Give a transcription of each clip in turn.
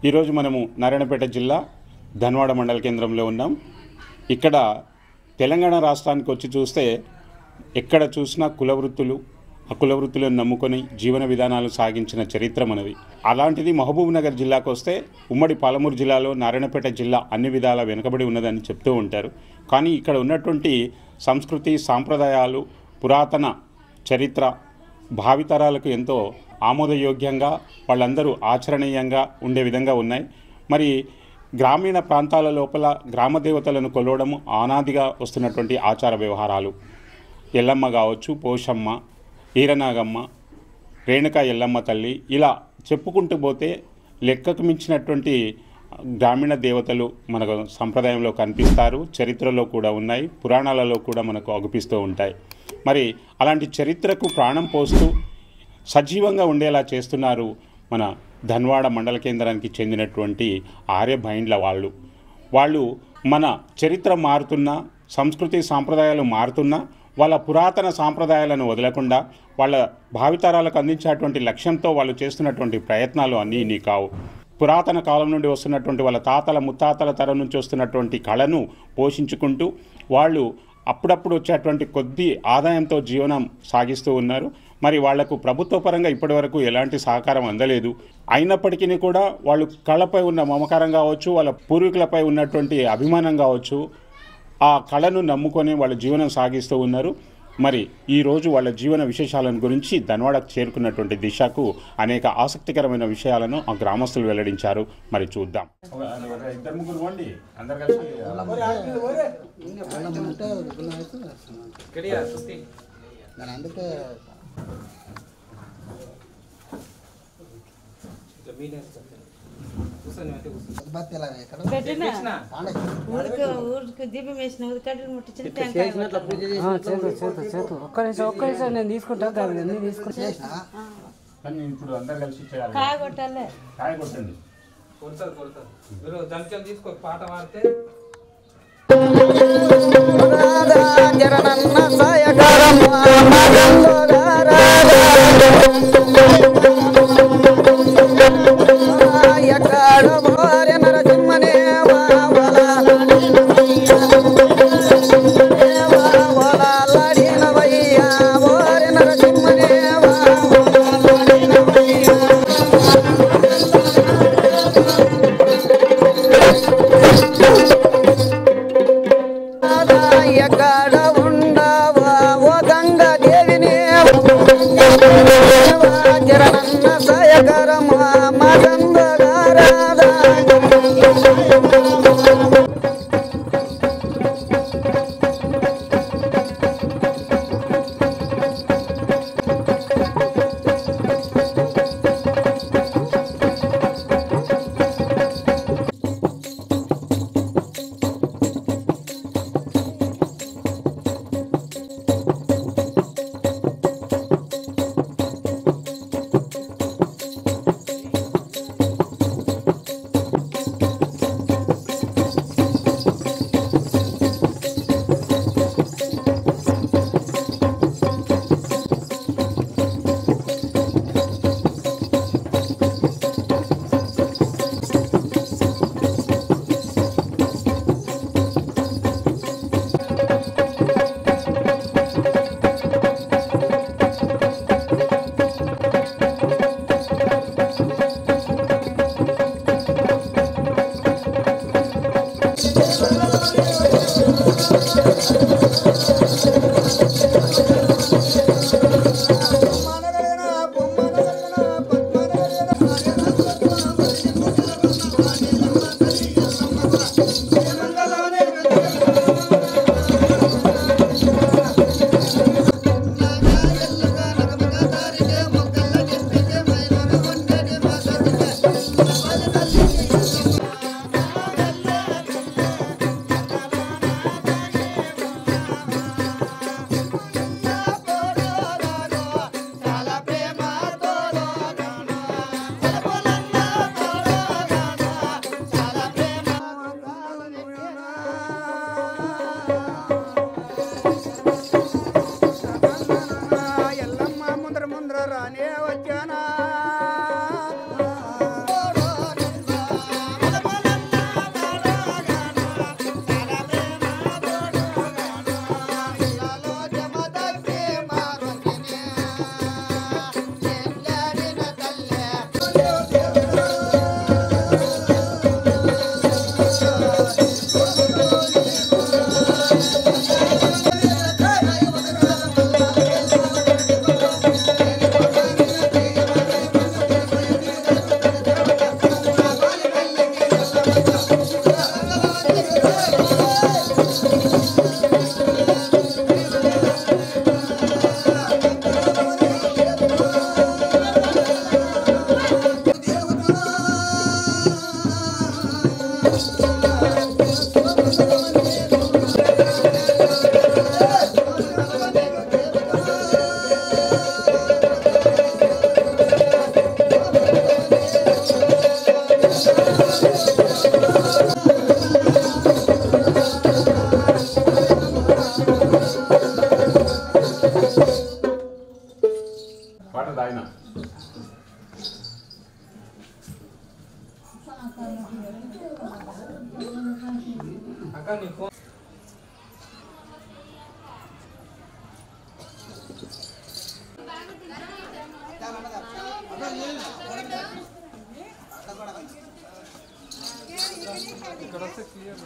ఈరోజు మనము నారాయణపేట జిల్లా ధన్వాడ మండల కేంద్రంలో ఉన్నాం. ఇక్కడ తెలంగాణ రాష్ట్రానికి వచ్చి చూస్తే ఎక్కడ చూసినా కులవృత్తులు, ఆ కులవృత్తులను నమ్ముకొని జీవన విధానాలు సాగించిన చరిత్ర మనది. అలాంటిది మహబూబ్ నగర్ జిల్లాకు వస్తే ఉమ్మడి పాలమూరు జిల్లాలో నారాయణపేట జిల్లా అన్ని విధాలా వెనుకబడి ఉన్నదని చెప్తూ ఉంటారు. కానీ ఇక్కడ ఉన్నటువంటి సంస్కృతి, సాంప్రదాయాలు, పురాతన చరిత్ర భావితరాలకు ఎంతో ఆమోదయోగ్యంగా, వాళ్ళందరూ ఆచరణీయంగా ఉండే విధంగా ఉన్నాయి. మరి గ్రామీణ ప్రాంతాల లోపల గ్రామ దేవతలను కొలవడం ఆనాదిగా వస్తున్నటువంటి ఆచార వ్యవహారాలు. ఎల్లమ్మ కావచ్చు, పోషమ్మ, ఈరనాగమ్మ, రేణుకా ఎల్లమ్మ తల్లి, ఇలా చెప్పుకుంటూ పోతే లెక్కకు మించినటువంటి గ్రామీణ దేవతలు మనకు సంప్రదాయంలో కనిపిస్తారు, చరిత్రలో కూడా ఉన్నాయి, పురాణాలలో కూడా మనకు అగుపిస్తూ ఉంటాయి. మరి అలాంటి చరిత్రకు ప్రాణం పోస్తూ సజీవంగా ఉండేలా చేస్తున్నారు మన ధన్వాడ మండల కేంద్రానికి చెందినటువంటి ఆర్యభైండ్ల వాళ్ళు మన చరిత్ర మారుతున్నా, సంస్కృతి సాంప్రదాయాలు మారుతున్నా, వాళ్ళ పురాతన సాంప్రదాయాలను వదలకుండా వాళ్ళ భావితరాలకు అందించేటువంటి లక్ష్యంతో వాళ్ళు చేస్తున్నటువంటి ప్రయత్నాలు అన్నీ కావు. పురాతన కాలం నుండి వస్తున్నటువంటి వాళ్ళ తాతల ముత్తాతల తరం నుంచి వస్తున్నటువంటి కళను పోషించుకుంటూ వాళ్ళు అప్పుడప్పుడు వచ్చేటువంటి కొద్ది ఆదాయంతో జీవనం సాగిస్తూ ఉన్నారు. మరి వాళ్లకు ప్రభుత్వ పరంగా ఇప్పటి వరకు ఎలాంటి సహకారం అందలేదు. అయినప్పటికీ కూడా వాళ్ళు కళపై ఉన్న మమకారం కావచ్చు, వాళ్ళ పూర్వీకులపై ఉన్నటువంటి అభిమానం కావచ్చు, ఆ కళను నమ్ముకొని వాళ్ళ జీవనం సాగిస్తూ ఉన్నారు. మరి ఈరోజు వాళ్ళ జీవన విశేషాలను గురించి ధన్వాడకు చేరుకున్నటువంటి దిశకు అనేక ఆసక్తికరమైన విషయాలను ఆ గ్రామస్తులు వెల్లడించారు. మరి చూద్దాం. దీపం వేసిన ఒక్క నిమిషం నేను తీసుకుంటా. ఇప్పుడు అందరు కలిసి చేయాలి. కాయ కొట్టాలి. కాయ కొట్టండి. మీరు దంచలు తీసుకో, పాట పాడితే రానే వచ్చానా అక్క నీ ఫోన్ ఇక్కడ వస్తే క్లియర్.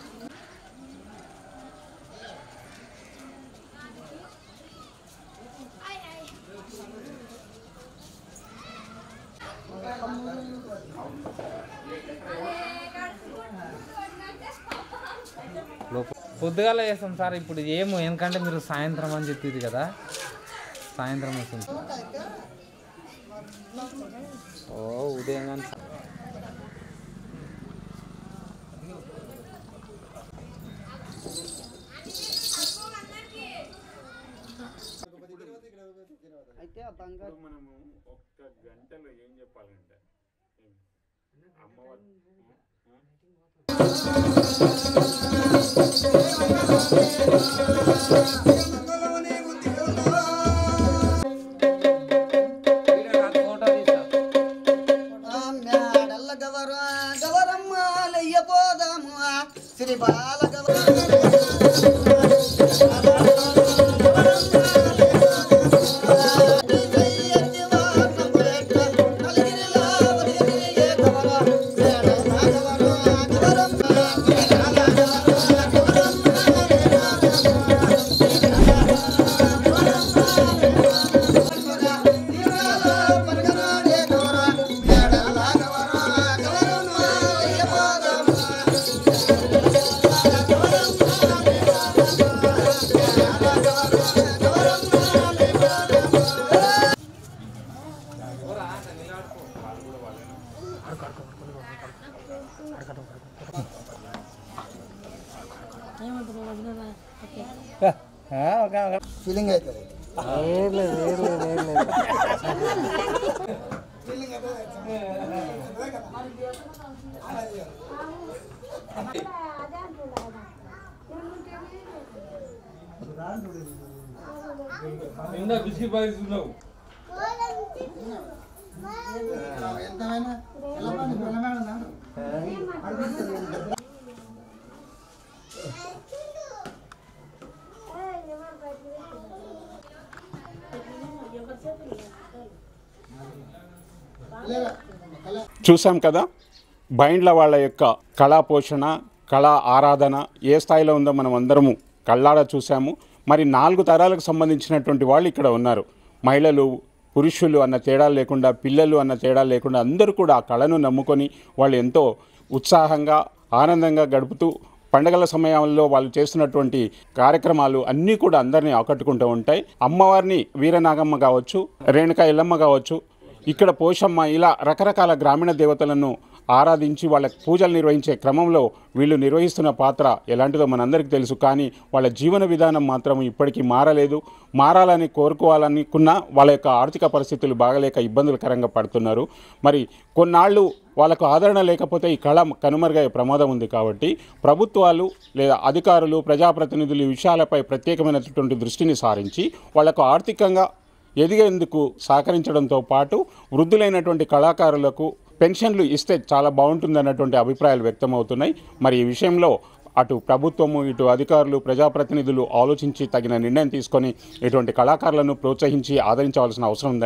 పొద్దుగాల చేస్తాం సార్. ఇప్పుడు ఏమో ఎందుకంటే మీరు సాయంత్రం అని చెప్పింది కదా, సాయంత్రం వస్తుంది. ఓ ఉదయం కానీ మనము ఒక్క గంటలో ఏం చెప్పాలంటే అమ్మవారు శ్రీ బాల ఫీలింగ్ అవుతుంది. బిజీ బాయ్స్ ఉన్నావు. చూసాం కదా బైండ్ల వాళ్ళ యొక్క కళా పోషణ, కళా ఆరాధన ఏ స్థాయిలో ఉందో మనం అందరము కళ్ళారా చూసాము. మరి 4 తరాలకు సంబంధించినటువంటి వాళ్ళు ఇక్కడ ఉన్నారు. మహిళలు, పురుషులు అన్న తేడా లేకుండా, పిల్లలు అన్న తేడా లేకుండా అందరూ కూడా ఆ కళను నమ్ముకొని వాళ్ళు ఎంతో ఉత్సాహంగా ఆనందంగా గడుపుతూ పండగల సమయంలో వాళ్ళు చేస్తున్నటువంటి కార్యక్రమాలు అన్నీ కూడా అందరినీ ఆకట్టుకుంటూ ఉంటాయి. అమ్మవారిని వీరనాగమ్మ కావచ్చు, రేణుకా ఎల్లమ్మ కావచ్చు, ఇక్కడ పోషమ్మ, ఇలా రకరకాల గ్రామీణ దేవతలను ఆరాధించి వాళ్ళకి పూజలు నిర్వహించే క్రమంలో వీళ్ళు నిర్వహిస్తున్న పాత్ర ఎలాంటిదో మనందరికీ తెలుసు. కానీ వాళ్ళ జీవన విధానం మాత్రం ఇప్పటికీ మారలేదు. మారాలని కోరుకోవాలనుకున్నా వాళ్ళ యొక్క ఆర్థిక పరిస్థితులు బాగలేక ఇబ్బందులకరంగా పడుతున్నారు. మరి కొన్నాళ్ళు వాళ్ళకు ఆదరణ లేకపోతే ఈ కళ కనుమరుగయ్యే ప్రమాదం ఉంది. కాబట్టి ప్రభుత్వాలు లేదా అధికారులు, ప్రజాప్రతినిధులు ఈ విషయాలపై ప్రత్యేకమైనటువంటి దృష్టిని సారించి వాళ్లకు ఆర్థికంగా ఎదిగేందుకు సహకరించడంతో పాటు వృద్ధులైనటువంటి కళాకారులకు పెన్షన్లు ఇస్తే చాలా బాగుంటుందన్నటువంటి అభిప్రాయాలు వ్యక్తమవుతున్నాయి. మరి ఈ విషయంలో అటు ప్రభుత్వము, ఇటు అధికారులు, ప్రజాప్రతినిధులు ఆలోచించి తగిన నిర్ణయం తీసుకొని ఇటువంటి కళాకారులను ప్రోత్సహించి ఆదరించవలసిన అవసరం ఉంది.